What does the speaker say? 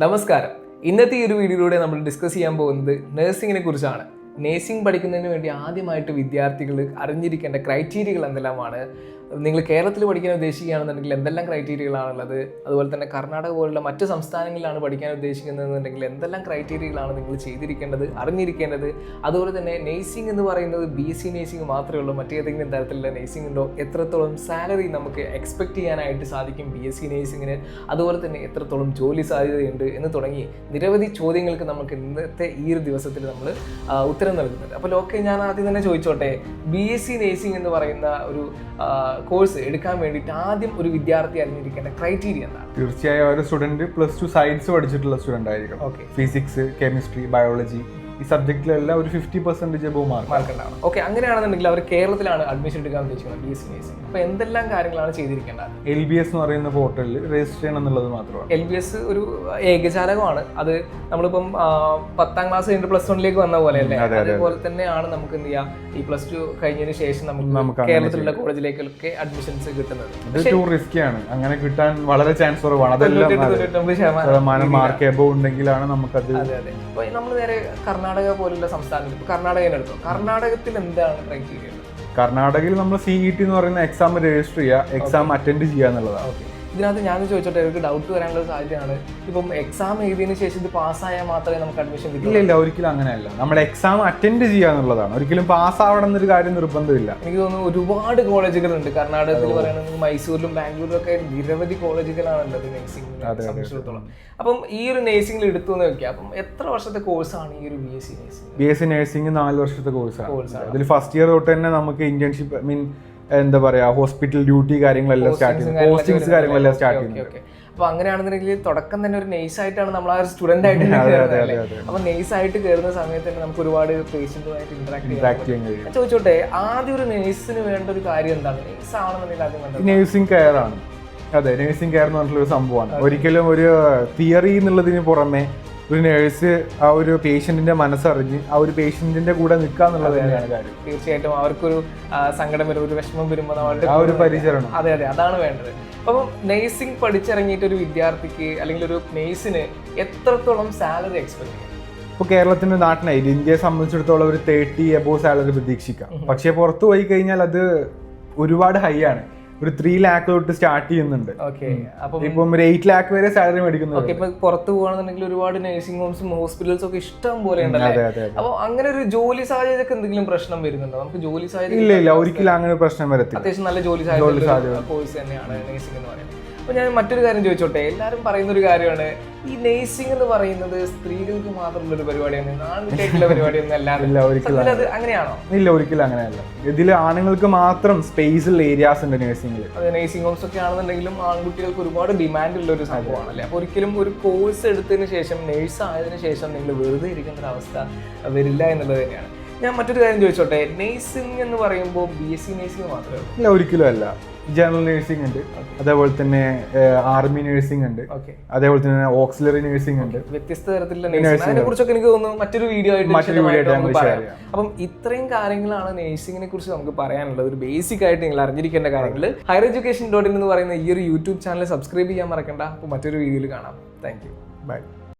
നമസ്കാരം. ഇന്നത്തെ ഈ ഒരു വീഡിയോയിലൂടെ നമ്മൾ ഡിസ്കസ് ചെയ്യാൻ പോകുന്നത് നഴ്സിംഗിനെ കുറിച്ചാണ്. നഴ്സിംഗ് പഠിക്കുന്നതിന് വേണ്ടി ആദ്യമായിട്ട് വിദ്യാർത്ഥികൾ അറിഞ്ഞിരിക്കേണ്ട ക്രൈറ്റീരിയകൾ എന്തെല്ലാമാണ്, നിങ്ങൾ കേരളത്തിൽ പഠിക്കാൻ ഉദ്ദേശിക്കുകയാണെന്നുണ്ടെങ്കിൽ എന്തെല്ലാം ക്രൈറ്റീരിയകളാണുള്ളത്, അതുപോലെ തന്നെ കർണാടക പോലുള്ള മറ്റ് സംസ്ഥാനങ്ങളിലാണ് പഠിക്കാൻ ഉദ്ദേശിക്കുന്നതെന്നുണ്ടെങ്കിൽ എന്തെല്ലാം ക്രൈറ്റീരിയകളാണ് നിങ്ങൾ ചെയ്തിരിക്കേണ്ടത്, അറിഞ്ഞിരിക്കേണ്ടത്, അതുപോലെ തന്നെ നഴ്സിംഗ് എന്ന് പറയുന്നത് BSc നഴ്സിംഗ് മാത്രമേ ഉള്ളൂ, മറ്റേതെങ്കിലും തരത്തിലുള്ള നഴ്സിംഗ് ഉണ്ടോ, എത്രത്തോളം സാലറി നമുക്ക് എക്സ്പെക്ട് ചെയ്യാനായിട്ട് സാധിക്കും BSc നഴ്സിംഗിന്, അതുപോലെ തന്നെ എത്രത്തോളം ജോലി സാധ്യതയുണ്ട് എന്ന് തുടങ്ങി നിരവധി ചോദ്യങ്ങൾക്ക് നമുക്ക് ഇന്നത്തെ ഈ ഒരു ദിവസത്തിൽ നമ്മൾ ഉത്തരം നൽകുന്നുണ്ട്. അപ്പോൾ ലോക്കെ, ഞാൻ ആദ്യം തന്നെ ചോദിച്ചോട്ടെ, BSc നഴ്സിംഗ് എന്ന് പറയുന്ന ഒരു കോഴ്സ് എടുക്കാൻ വേണ്ടിയിട്ട് ആദ്യം ഒരു വിദ്യാർത്ഥി അറിഞ്ഞിരിക്കേണ്ട ക്രൈറ്റീരിയ എന്താണ്? തീർച്ചയായും ഒരു സ്റ്റുഡന്റ് +2 സയൻസ് പഠിച്ചിട്ടുള്ള സ്റ്റുഡന്റ് ആയിരിക്കണം. ഓക്കെ, ഫിസിക്സ്, കെമിസ്ട്രി, ബയോളജി ഈ സബ്ജക്റ്റിലെല്ലാം ഒരു 50% എബോവ് മാർക്ക് ഉണ്ടാവണം. ഓക്കെ, അങ്ങനെയാണെന്നുണ്ടെങ്കിൽ അവർ കേരളത്തിലാണ് അഡ്മിഷൻ എടുക്കാൻ ഉദ്ദേശിക്കുന്നത് BSc നഴ്സിംഗ്. അപ്പോൾ എന്തെല്ലാം കാര്യങ്ങളാണ് ചെയ്തിരിക്കേണ്ടത്? LBS എന്ന് പറയുന്ന പോർട്ടലിൽ രജിസ്റ്റർ ചെയ്യണം എന്നുള്ളത് മാത്രമാണ്. LBS ഒരു ഏകജാലകമാണ്. അത് നമ്മളിപ്പം 10ാം ക്ലാസ് കഴിഞ്ഞിട്ട് +1 വന്ന പോലെ അല്ലേ, അതേപോലെ തന്നെയാണ് നമുക്ക് എന്ത് ചെയ്യാം, ഈ +2 കഴിഞ്ഞതിന് ശേഷം നമുക്ക് കേരളത്തിലുള്ള കോളേജിലേക്കൊക്കെ അഡ്മിഷൻസ് കിട്ടുന്നത്. ഇത് റിസ്കി ആണ്, അങ്ങനെ കിട്ടാൻ വളരെ ചാൻസ് കുറവാണ്. അതെല്ലാം മാർക്ക് എബോവ് ഉണ്ടെങ്കിലാണ് നമുക്കത്. അതെ അതെ. അപ്പോൾ നമ്മൾ നേരെ കർണാടക പോലുള്ള സംസ്ഥാനത്തിൽ, ഇപ്പോൾ കർണാടകയിൽ എടുത്തോ, കർണാടകത്തിൽ എന്താണ് ക്രൈറ്റീരിയ? കർണാടകയിൽ നമ്മൾ CET എന്ന് പറയുന്ന എക്സാം രജിസ്റ്റർ ചെയ്യുക, എക്സാം അറ്റൻഡ് ചെയ്യുക എന്നുള്ളതാണ്. ഇതിനകത്ത് ഞാൻ ചോദിച്ചോട്ടെ, അവർക്ക് ഡൗട്ട് വരാനുള്ള സാധ്യതയാണ്, ഇപ്പം എക്സാം എഴുതിയതിനു ശേഷം ഇത് പാസ്സായാൽ മാത്രമേ നമുക്ക് അഡ്മിഷൻ കിട്ടൂ? ഇല്ല, ഒരിക്കലും അങ്ങനെയല്ല. നമ്മൾ എക്സാം അറ്റൻഡ് ചെയ്യുക എന്നുള്ളതാണ്, ഒരിക്കലും പാസ്സാവണം എന്നൊരു കാര്യം നിർബന്ധമില്ല. എനിക്ക് തോന്നുന്നു ഒരുപാട് കോളേജുകളുണ്ട് കർണാടകത്തിൽ പറയുകയാണെങ്കിൽ. മൈസൂരിലും ബാംഗ്ലൂരിലും ഒക്കെ നിരവധി കോളേജുകളാണുള്ളത് നഴ്സിംഗിനെ സംബന്ധിച്ചിടത്തോളം. അപ്പം ഈ ഒരു നഴ്സിംഗിൽ എടുത്തു എന്ന് വെക്കുക, അപ്പം എത്ര വർഷത്തെ കോഴ്സാണ് ഈ ഒരു BSc നഴ്സിംഗ്? BSc നഴ്സിംഗ് 4 വർഷത്തെ കോഴ്സാണ്. അതിൽ ഫസ്റ്റ് ഇയർ തൊട്ട് തന്നെ നമുക്ക് ഇന്റേൺഷിപ്പ്, എന്താ പറയാ, ഹോസ്പിറ്റൽ ഡ്യൂട്ടി കാര്യങ്ങളെല്ലാം സ്റ്റാർട്ട് ചെയ്യുന്നത്, പോസ്റ്റിംഗ്സ് കാര്യങ്ങളെല്ലാം സ്റ്റാർട്ട് ചെയ്യുന്നത്. അപ്പൊ അങ്ങനെയാണെന്നുണ്ടെങ്കിൽ തുടക്കം തന്നെ ഒരു നെയ്സായിട്ടാണ് നമ്മൾ ആ ഒരു സ്റ്റുഡന്റ് ആയിട്ട് കയറുന്നത്. അപ്പൊ നെയ്സായിട്ട് കയറുന്ന സമയത്ത് തന്നെ നമുക്ക് ഒരുപാട് പേഷ്യന്റുമായിട്ട് ഇന്ററാക്ട് ചെയ്യാൻ കഴിയും. ചോദിച്ചോട്ടെ, ആദ്യം ഒരു നേഴ്സിന് വേണ്ട ഒരു കാര്യം എന്താണ്? നേഴ്സ് ആവണമെന്നില്ല, ആദ്യം വേണ്ടത് നേഴ്സിംഗ് കെയർ ആണ്. അതെ, നേഴ്സിംഗ് കെയർ എന്ന് പറഞ്ഞിട്ടുള്ള ഒരു സംഭവമാണ്. ഒരിക്കലും ഒരു തിയറി എന്നുള്ളതിന് പുറമെ ഒരു നേഴ്സ് ആ ഒരു പേഷ്യന്റിന്റെ മനസ്സറിഞ്ഞ് ആ ഒരു പേഷ്യന്റിന്റെ കൂടെ നിൽക്കുക എന്നുള്ളത് തന്നെയാണ് കാര്യം. തീർച്ചയായിട്ടും അവർക്കൊരു സങ്കടം വരും, ഒരു വിഷമം വരുമ്പോൾ ആ ഒരു പരിചരണം, അതെ അതെ, അതാണ് വേണ്ടത്. അപ്പം നഴ്സിംഗ് പഠിച്ചിറങ്ങിയിട്ട് ഒരു വിദ്യാർത്ഥിക്ക് അല്ലെങ്കിൽ ഒരു നേഴ്സിന് എത്രത്തോളം സാലറി എക്സ്പെക്ട് ചെയ്യും? ഇപ്പോൾ കേരളത്തിന്റെ നാട്ടിനായി ഇന്ത്യയെ സംബന്ധിച്ചിടത്തോളം ഒരു 30 എബോവ് സാലറി പ്രതീക്ഷിക്കാം. പക്ഷേ പുറത്തു പോയി കഴിഞ്ഞാൽ അത് ഒരുപാട് ഹൈ ആണ്. ഒരു 3 lakh തൊട്ട് സ്റ്റാർട്ട് ചെയ്യുന്നുണ്ട്. ഇപ്പം ഒരു 8 lakh വരെ സാലറി മേടിക്കുന്നത്. ഇപ്പൊ പുറത്ത് പോകുകയാണെന്നുണ്ടെങ്കിൽ ഒരുപാട് നഴ്സിംഗ് ഹോംസും ഹോസ്പിറ്റൽസും ഒക്കെ ഇഷ്ടം പോലെ ഉണ്ടല്ലേ. അപ്പൊ അങ്ങനെ ഒരു ജോലി സാധ്യതയ്ക്ക് എന്തെങ്കിലും പ്രശ്നം വരുന്നുണ്ടോ? നമുക്ക് ജോലി സാധ്യത ഇല്ല, ഒരിക്കലും അങ്ങനെ പ്രശ്നം വരത്തില്ല. അത്യാവശ്യം നല്ല ജോലി സാധ്യത കോഴ്സ് തന്നെയാണ് നഴ്സിംഗ് എന്ന് പറയുന്നത്. അപ്പൊ ഞാൻ മറ്റൊരു കാര്യം ചോദിച്ചോട്ടെ, എല്ലാവരും പറയുന്ന ഒരു കാര്യമാണ്, ഈ നഴ്സിംഗ് എന്ന് പറയുന്നത് സ്ത്രീകൾക്ക് മാത്രമുള്ള ഒരു പരിപാടിയാണ്, ആൺകുട്ടിയായിട്ടുള്ള പരിപാടിയൊന്നും അല്ലാതെ. അങ്ങനെയാണോ? ഇല്ല, ഒരിക്കലും അങ്ങനെയല്ല. ഇതിൽ ആണുങ്ങൾക്ക് മാത്രം സ്പേസുള്ള ഏരിയാസ് ഉണ്ട് നഴ്സിംഗിൽ. അതെ, നഴ്സിംഗ് ഹോംസ് ഒക്കെ ആണെന്നുണ്ടെങ്കിലും ആൺകുട്ടികൾക്ക് ഒരുപാട് ഡിമാൻഡ് ഉള്ള ഒരു സംഭവമാണല്ലേ. അപ്പൊ ഒരിക്കലും ഒരു കോഴ്സ് എടുത്തതിന് ശേഷം, നഴ്സ് ആയതിനു ശേഷം നിങ്ങൾ വെറുതെ ഇരിക്കേണ്ട ഒരു അവസ്ഥ വരില്ല എന്നുള്ളത് തന്നെയാണ്. ഞാൻ മറ്റൊരു കാര്യം ചോദിച്ചോട്ടെ, നഴ്സിംഗ് എന്ന് പറയുമ്പോൾ BSc നഴ്സിംഗ് മാത്രമേ ഉള്ളൂ? ഇല്ല, ഒരിക്കലും അല്ല. ജനറൽ നഴ്സിംഗ് ഉണ്ട്, അതേപോലെ തന്നെ ആർമി നഴ്സിംഗ് ഉണ്ട്, അതേപോലെ തന്നെ ഓക്സിലറി നഴ്സിംഗ് ഉണ്ട്. വ്യത്യസ്ത തരത്തിലുള്ള നഴ്സിംഗിനെ കുറിച്ചൊക്കെ എനിക്ക് തോന്നുന്നു മറ്റൊരു വീഡിയോ ആയിട്ട് പറയാം. അപ്പം ഇത്രയും കാര്യങ്ങളാണ് നഴ്സിംഗിനെ കുറിച്ച് നമുക്ക് പറയാനുള്ളത്, ഒരു ബേസിക് ആയിട്ട് നിങ്ങൾ അറിഞ്ഞിരിക്കേണ്ട കാര്യങ്ങൾ. highereducation.in എന്ന് പറയുന്ന ഈ ഒരു യൂട്യൂബ് ചാനൽ സബ്സ്ക്രൈബ് ചെയ്യാൻ മറക്കണ്ട. അപ്പോൾ മറ്റൊരു വീഡിയോയിൽ കാണാം. Thank you, by.